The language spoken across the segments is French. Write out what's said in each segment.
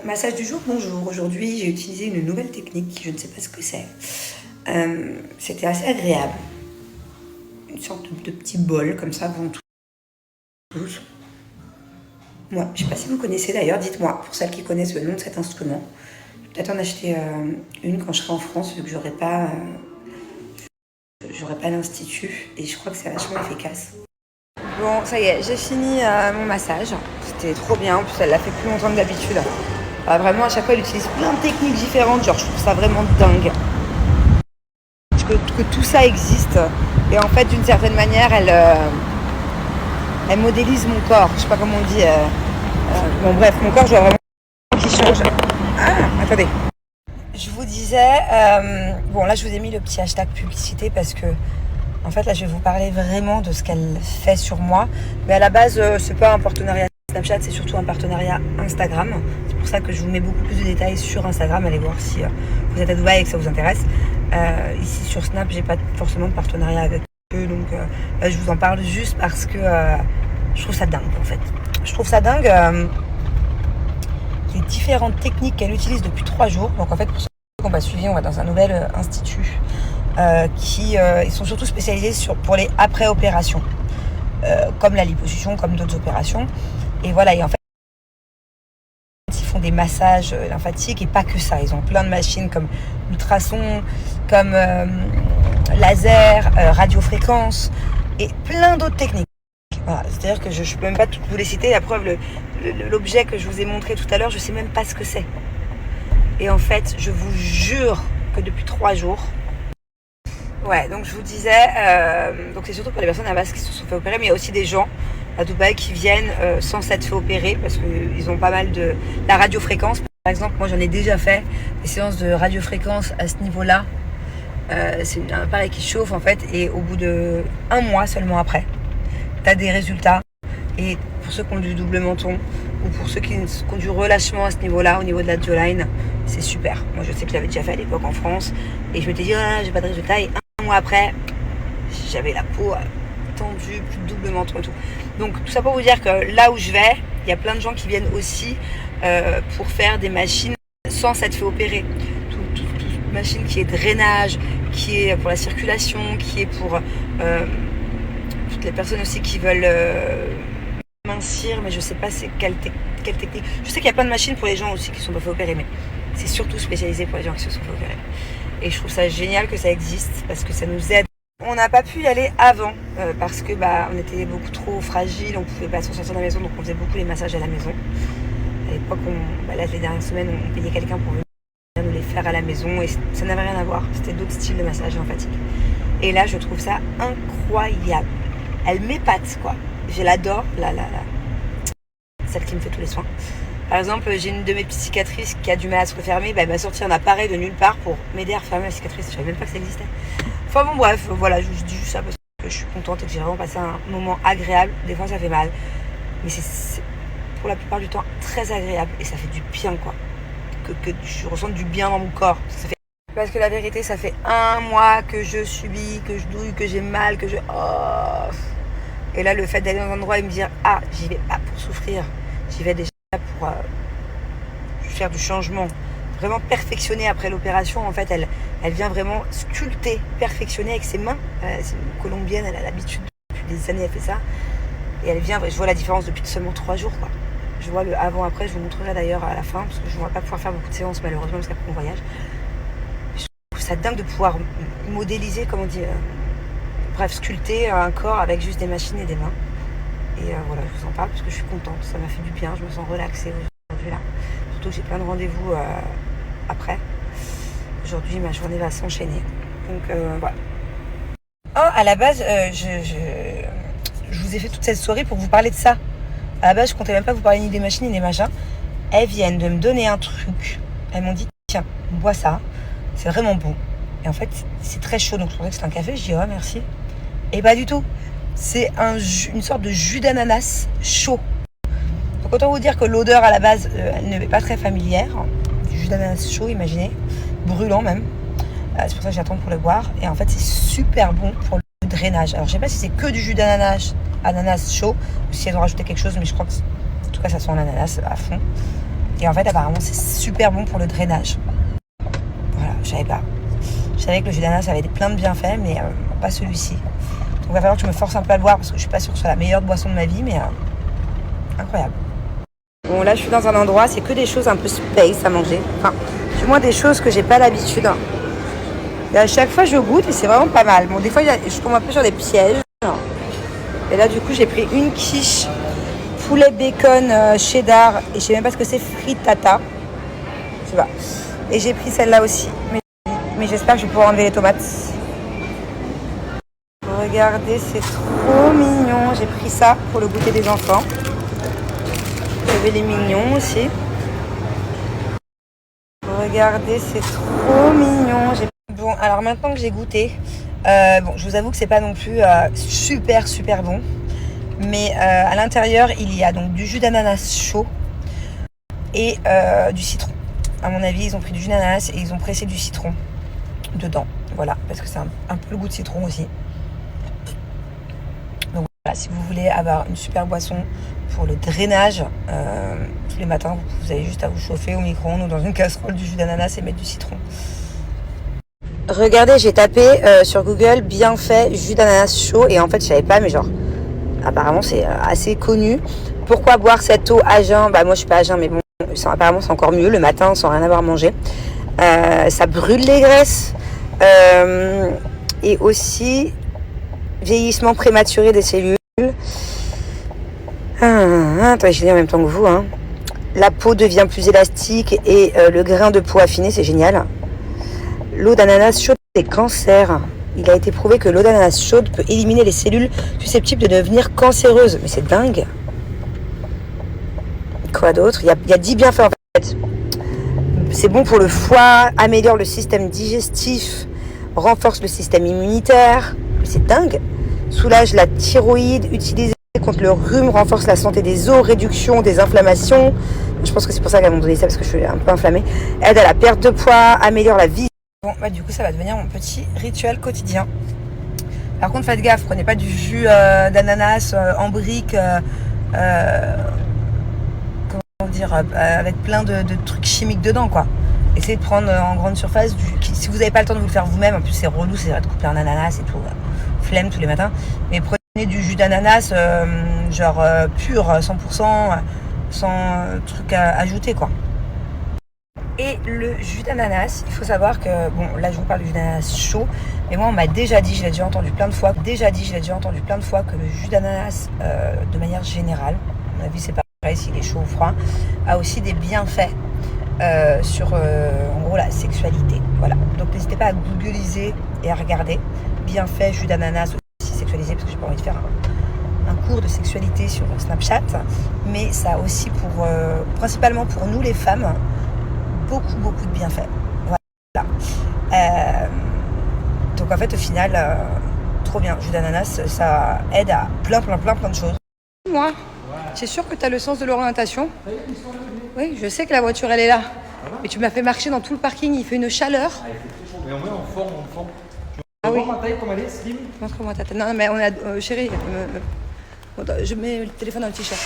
Massage du jour, bonjour. Aujourd'hui, j'ai utilisé une nouvelle technique, je ne sais pas ce que c'est. C'était assez agréable. Une sorte de petit bol, comme ça, ventouse. Moi, je ne sais pas si vous connaissez d'ailleurs, dites-moi, pour celles qui connaissent le nom de cet instrument. Peut-être en acheter une quand je serai en France, vu que j'aurai pas l'institut, et je crois que c'est vachement efficace. Bon, ça y est, j'ai fini mon massage. C'était trop bien, en plus elle l'a fait plus longtemps que d'habitude. Vraiment, à chaque fois, elle utilise plein de techniques différentes. Genre, je trouve ça vraiment dingue. Que tout ça existe. Et en fait, d'une certaine manière, elle modélise mon corps. Je sais pas comment on dit. Bon, bref, mon corps, je vois vraiment qu'il change. Ah, attendez. Je vous disais... bon, là, je vous ai mis le petit hashtag publicité parce que... En fait, là, je vais vous parler vraiment de ce qu'elle fait sur moi. Mais à la base, c'est pas un partenariat Snapchat, c'est surtout un partenariat Instagram. C'est pour ça que je vous mets beaucoup plus de détails sur Instagram. Allez voir si vous êtes à Dubaï et que ça vous intéresse. Ici sur Snap, j'ai pas forcément de partenariat avec eux. Donc je vous en parle juste parce que je trouve ça dingue en fait. Je trouve ça dingue les différentes techniques qu'elle utilise depuis 3 jours. Donc en fait, pour ceux qu'on va suivre, on va dans un nouvel institut ils sont surtout spécialisés pour les après-opérations. Comme la liposuction, comme d'autres opérations. Et voilà, et en fait, ils font des massages lymphatiques et pas que ça. Ils ont plein de machines comme ultrasons, comme laser, radiofréquence et plein d'autres techniques. Voilà, c'est-à-dire que je ne peux même pas toutes vous les citer. La preuve, l'objet que je vous ai montré tout à l'heure, je ne sais même pas ce que c'est. Et en fait, je vous jure que depuis 3 jours... Ouais, donc je vous disais, donc c'est surtout pour les personnes à la base qui se sont fait opérer, mais il y a aussi des gens à Dubaï qui viennent sans s'être fait opérer parce qu'ils ont pas mal de la radiofréquence. Par exemple, moi j'en ai déjà fait des séances de radiofréquence à ce niveau-là. C'est un appareil qui chauffe en fait, et au bout de 1 mois seulement après, tu as des résultats. Et pour ceux qui ont du double menton ou pour ceux qui ont du relâchement à ce niveau-là, au niveau de la jawline, c'est super. Moi je sais que je l'avais déjà fait à l'époque en France et je m'étais dit j'ai pas de résultats, et 1 mois après j'avais la peau tendue, plus de double menton et tout. Donc tout ça pour vous dire que là où je vais, il y a plein de gens qui viennent aussi pour faire des machines sans s'être fait opérer. Toute machine qui est drainage, qui est pour la circulation, qui est pour toutes les personnes aussi qui veulent mincir, mais je sais pas c'est quelle technique. Je sais qu'il y a plein de machines pour les gens aussi qui ne sont pas fait opérer, mais c'est surtout spécialisé pour les gens qui se sont fait opérer. Et je trouve ça génial que ça existe parce que ça nous aide. On n'a pas pu y aller avant parce que on était beaucoup trop fragile, on pouvait pas s'en sortir de la maison, donc on faisait beaucoup les massages à la maison. À l'époque, là, les dernières semaines, on payait quelqu'un pour venir nous les faire à la maison et ça n'avait rien à voir. C'était d'autres styles de massage lymphatiques. Et là, je trouve ça incroyable. Elle m'épate, quoi. Je l'adore, celle qui me fait tous les soins. Par exemple, j'ai une de mes psychiatrices qui a du mal à se refermer, elle m'a sorti un appareil de nulle part pour m'aider à refermer la cicatrice. Je savais même pas que ça existait. Enfin bon, bref, voilà, je vous dis ça parce que je suis contente et que j'ai vraiment passé un moment agréable. Des fois, ça fait mal, mais c'est pour la plupart du temps très agréable et ça fait du bien, quoi. Que je ressente du bien dans mon corps. Ça fait... Parce que la vérité, ça fait 1 mois que je subis, que je douille, que j'ai mal, que je... Oh. Et là, le fait d'aller dans un endroit et me dire j'y vais pas pour souffrir, j'y vais déjà pour faire du changement, vraiment perfectionner après l'opération. En fait, elle vient vraiment sculpter, perfectionner avec ses mains. C'est une Colombienne, elle a l'habitude, depuis des années, elle fait ça. Et elle vient, je vois la différence depuis seulement 3 jours, quoi. Je vois le avant-après, je vous montrerai d'ailleurs à la fin, parce que je ne vais pas pouvoir faire beaucoup de séances malheureusement, parce qu'après on voyage. Je trouve ça dingue de pouvoir modéliser, comment on dit, bref, sculpter un corps avec juste des machines et des mains. Et voilà, je vous en parle parce que je suis contente, ça m'a fait du bien, je me sens relaxée aujourd'hui là. Surtout que j'ai plein de rendez-vous après. Aujourd'hui, ma journée va s'enchaîner. Donc voilà. À la base, je vous ai fait toute cette soirée pour vous parler de ça. À la base, je comptais même pas vous parler ni des machines ni des machins. Elles viennent de me donner un truc. Elles m'ont dit, tiens, bois ça, c'est vraiment bon. Et en fait, c'est très chaud, donc je pensais que c'était un café. Je dis, merci. Et pas du tout. C'est une sorte de jus d'ananas chaud. Donc autant vous dire que l'odeur à la base, elle ne m'est pas très familière. Du jus d'ananas chaud, imaginez. Brûlant même. C'est pour ça que j'attends pour le boire. Et en fait, c'est super bon pour le drainage. Alors je sais pas si c'est que du jus d'ananas chaud, ou si elles ont rajouté quelque chose, mais je crois que en tout cas ça sent l'ananas à fond. Et en fait, apparemment, c'est super bon pour le drainage. Voilà, je savais pas. Je savais que le jus d'ananas avait plein de bienfaits, mais pas celui-ci. Donc il va falloir que je me force un peu à le boire parce que je suis pas sûre que ce soit la meilleure boisson de ma vie, mais incroyable. Bon, là, je suis dans un endroit, c'est que des choses un peu space à manger. Enfin, du moins des choses que j'ai pas l'habitude. Et à chaque fois, je goûte et c'est vraiment pas mal. Bon, des fois, je tombe un peu sur des pièges. Et là, du coup, j'ai pris une quiche poulet bacon cheddar et je sais même pas ce que c'est, frittata. Je sais pas. Et j'ai pris celle-là aussi. Mais j'espère que je vais pouvoir enlever les tomates. Regardez, c'est trop mignon. J'ai pris ça pour le goûter des enfants. Il y avait les mignons aussi. Regardez, c'est trop mignon. Bon, alors maintenant que j'ai goûté, bon, je vous avoue que c'est pas non plus super bon. Mais à l'intérieur, il y a donc du jus d'ananas chaud et du citron. À mon avis, ils ont pris du jus d'ananas et ils ont pressé du citron dedans. Voilà, parce que c'est un peu le goût de citron aussi. Donc voilà, si vous voulez avoir une super boisson pour le drainage, tous les matins, vous avez juste à vous chauffer au micro-ondes ou dans une casserole du jus d'ananas et mettre du citron. Regardez, j'ai tapé sur Google bienfait jus d'ananas chaud et en fait, je savais pas, mais genre, apparemment, c'est assez connu. Pourquoi boire cette eau à jeun? Bah moi, je suis pas à jeun, mais bon, apparemment, c'est encore mieux le matin sans rien avoir mangé. Ça brûle les graisses et aussi vieillissement prématuré des cellules. Attendez, je lis en même temps que vous. La peau devient plus élastique et le grain de peau affiné, c'est génial. L'eau d'ananas chaude des cancers. Il a été prouvé que l'eau d'ananas chaude peut éliminer les cellules susceptibles de devenir cancéreuses. Mais c'est dingue. Quoi d'autre? Il y a 10 bienfaits en fait. C'est bon pour le foie, améliore le système digestif, renforce le système immunitaire. Mais c'est dingue. Soulage la thyroïde, utilisé contre le rhume, renforce la santé des os, réduction des inflammations. Je pense que c'est pour ça qu'elles m'ont donné ça parce que je suis un peu inflammée. Aide à la perte de poids, améliore la vie. Bon, bah du coup, ça va devenir mon petit rituel quotidien. Par contre, faites gaffe, prenez pas du jus d'ananas en brique, comment dire, avec plein de trucs chimiques dedans, quoi. Essayez de prendre en grande surface, si vous n'avez pas le temps de vous le faire vous-même, en plus c'est relou, c'est vrai de couper un ananas et tout, flemme tous les matins, mais prenez du jus d'ananas, genre pur, 100%, sans truc à ajouter, quoi. Et le jus d'ananas, il faut savoir que, bon, là je vous parle du jus d'ananas chaud, mais moi on m'a déjà dit, je l'ai déjà entendu plein de fois, que le jus d'ananas, de manière générale, à mon avis c'est pas pareil s'il est chaud ou froid, a aussi des bienfaits sur, en gros, la sexualité. Voilà, donc n'hésitez pas à googliser et à regarder bienfaits jus d'ananas aussi sexualisé, parce que j'ai pas envie de faire un cours de sexualité sur Snapchat, mais ça a aussi pour, principalement pour nous les femmes, beaucoup de bienfaits. Voilà. Donc en fait au final, trop bien. Jus d'ananas, ça aide à plein de choses. Moi, c'est sûr que tu as le sens de l'orientation. Oui, je sais que la voiture elle est là. Mais tu m'as fait marcher dans tout le parking, il fait une chaleur. Ah, il fait très chaud. Mais on met en forme. Ah oui. Ma taille comme elle est, slim. Montre-moi ta taille. Non mais on a, chérie, je mets le téléphone dans le t-shirt.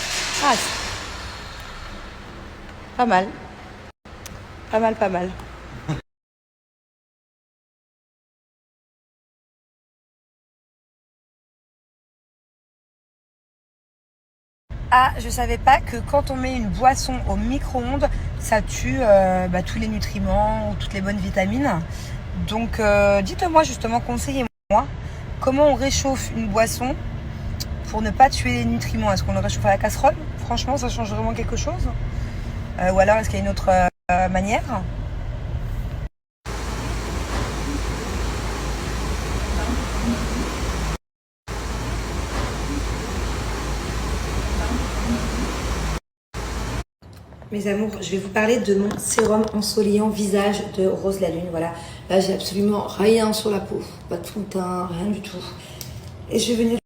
Ah, pas mal. Pas mal. Ah, je savais pas que quand on met une boisson au micro-ondes, ça tue tous les nutriments, toutes les bonnes vitamines. Donc dites-moi justement, conseillez-moi, comment on réchauffe une boisson pour ne pas tuer les nutriments. Est-ce qu'on le réchauffe à la casserole? Franchement, ça change vraiment quelque chose? Ou alors est-ce qu'il y a une autre manière? Mes amours, je vais vous parler de mon sérum ensoleillant visage de Rose la Lune. Voilà, là j'ai absolument rien sur la peau, pas de fond de teint, rien du tout. Et je vais venir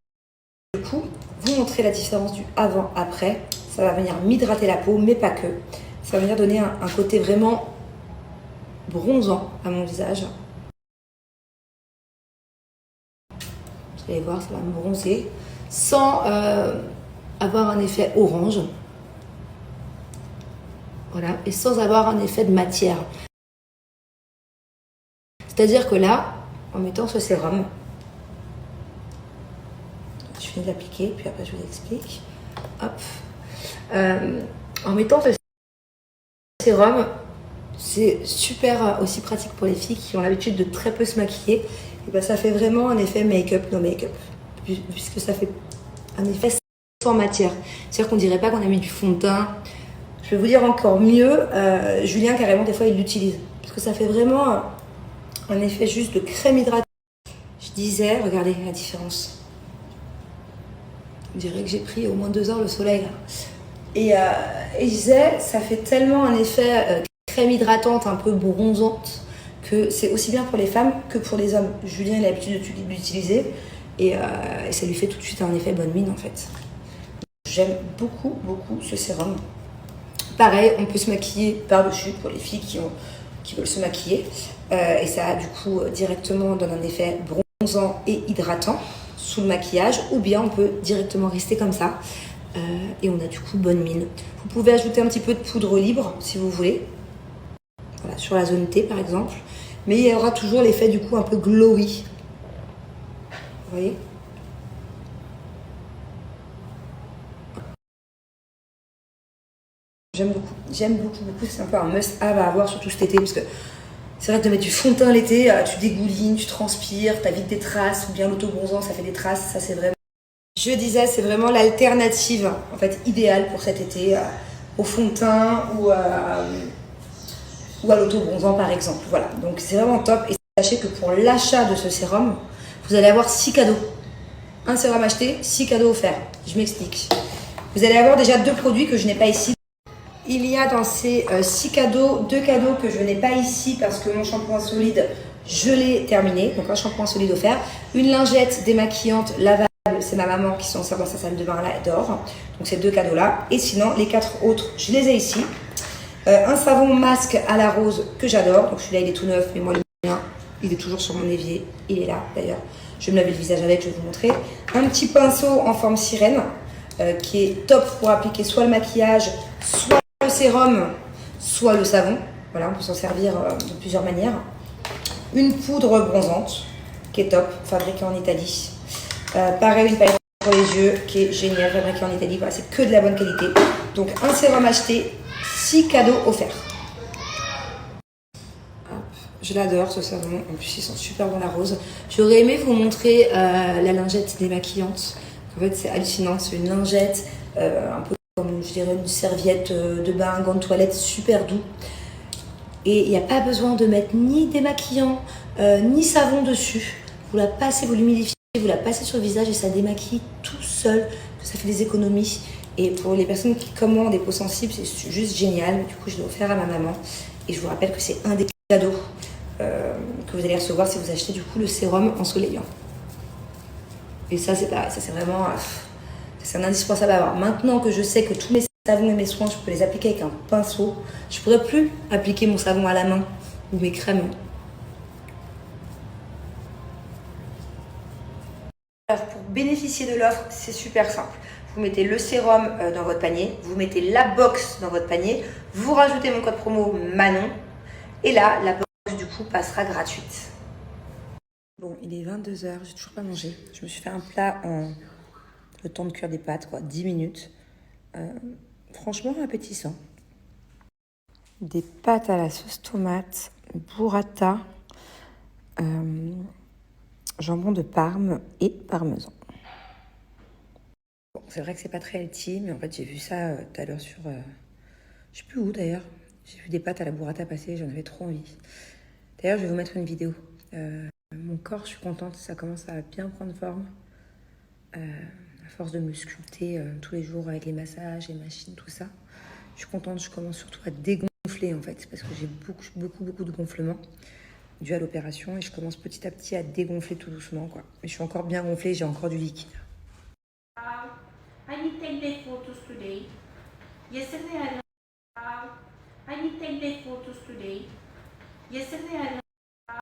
du coup vous montrer la différence du avant-après. Ça va venir m'hydrater la peau, mais pas que. Ça va venir donner un côté vraiment bronzant à mon visage. Vous allez voir, ça va me bronzer sans avoir un effet orange. Voilà, et sans avoir un effet de matière. C'est-à-dire que là, en mettant ce sérum, je finis de l'appliquer, puis après je vous explique. Hop. En mettant ce sérum, c'est super aussi pratique pour les filles qui ont l'habitude de très peu se maquiller. Et ben, ça fait vraiment un effet make-up, no make-up. Puisque ça fait un effet sans matière. C'est-à-dire qu'on dirait pas qu'on a mis du fond de teint. Je vais vous dire encore mieux, Julien carrément des fois il l'utilise. Parce que ça fait vraiment un effet juste de crème hydratante. Je disais, regardez la différence. On dirait que j'ai pris au moins 2 heures le soleil là. Et je disais, ça fait tellement un effet crème hydratante un peu bronzante que c'est aussi bien pour les femmes que pour les hommes. Julien il a l'habitude de l'utiliser et ça lui fait tout de suite un effet bonne mine en fait. J'aime beaucoup ce sérum. Pareil, on peut se maquiller par-dessus pour les filles qui veulent se maquiller. Et ça, du coup, directement donne un effet bronzant et hydratant sous le maquillage. Ou bien on peut directement rester comme ça. Et on a du coup bonne mine. Vous pouvez ajouter un petit peu de poudre libre si vous voulez. Voilà, sur la zone T par exemple. Mais il y aura toujours l'effet du coup un peu glowy. Vous voyez ? J'aime beaucoup. C'est un peu un must-have à avoir, surtout cet été, parce que c'est vrai que de mettre du fond de teint l'été, tu dégoulines, tu transpires, t'as vite des traces, ou bien l'autobronzant, ça fait des traces, ça c'est vraiment... Je disais, c'est vraiment l'alternative, en fait, idéale pour cet été, au fond de teint ou à l'autobronzant par exemple. Voilà, donc c'est vraiment top. Et sachez que pour l'achat de ce sérum, vous allez avoir 6 cadeaux. Un sérum acheté, 6 cadeaux offerts. Je m'explique. Vous allez avoir déjà 2 produits que je n'ai pas ici. Il y a dans ces 6 cadeaux, 2 cadeaux que je n'ai pas ici parce que mon shampoing solide, je l'ai terminé. Donc un shampoing solide offert. Une lingette démaquillante lavable, c'est ma maman qui s'en sert dans sa salle de bain là, elle dort. Donc ces 2 cadeaux-là. Et sinon, les 4 autres, je les ai ici. Un savon masque à la rose que j'adore. Donc celui-là, il est tout neuf, mais moi, le mien, il est toujours sur mon évier. Il est là, d'ailleurs. Je vais me laver le visage avec, je vais vous montrer. Un petit pinceau en forme sirène qui est top pour appliquer soit le maquillage, soit le sérum, soit le savon. Voilà, on peut s'en servir de plusieurs manières. Une poudre bronzante qui est top, fabriquée en Italie. Pareil, une palette pour les yeux qui est géniale, fabriquée en Italie. Voilà, c'est que de la bonne qualité. Donc un sérum acheté, 6 cadeaux offerts. Hop, je l'adore ce savon. En plus, ils sont super bons la rose. J'aurais aimé vous montrer la lingette démaquillante. En fait, c'est hallucinant. C'est une lingette un peu comme je dirais une serviette de bain, un gant de toilette super doux. Et il n'y a pas besoin de mettre ni démaquillant, ni savon dessus. Vous la passez, vous l'humidifiez, vous la passez sur le visage et ça démaquille tout seul. Ça fait des économies. Et pour les personnes qui commandent des peaux sensibles, c'est juste génial. Du coup, je l'ai offert à ma maman. Et je vous rappelle que c'est un des cadeaux que vous allez recevoir si vous achetez du coup le sérum ensoleillant. Et ça, c'est pareil. Ça, c'est vraiment... c'est un indispensable à avoir. Maintenant que je sais que tous mes savons et mes soins, je peux les appliquer avec un pinceau, je ne pourrais plus appliquer mon savon à la main ou mes crèmes. Alors, pour bénéficier de l'offre, c'est super simple. Vous mettez le sérum dans votre panier, vous mettez la box dans votre panier, vous rajoutez mon code promo Manon, et là, la box du coup passera gratuite. Bon, il est 22h, j'ai toujours pas mangé. Je me suis fait un plat en le temps de cuire des pâtes, quoi, 10 minutes. Franchement, appétissant. Des pâtes à la sauce tomate, burrata, jambon de Parme et parmesan. Bon, c'est vrai que c'est pas très healthy, mais en fait, j'ai vu ça tout à l'heure sur... je sais plus où d'ailleurs. J'ai vu des pâtes à la burrata passer, j'en avais trop envie. D'ailleurs, je vais vous mettre une vidéo. Mon corps, je suis contente, ça commence à bien prendre forme. À force de me sculpter tous les jours avec les massages, les machines, tout ça. Je suis contente, je commence surtout à dégonfler en fait, parce que j'ai beaucoup de gonflements dû à l'opération et je commence petit à petit à dégonfler tout doucement, quoi. Mais je suis encore bien gonflée, j'ai encore du liquide. I need 10 day photos today. Yesterday I need 10 day photos today. Yesterday I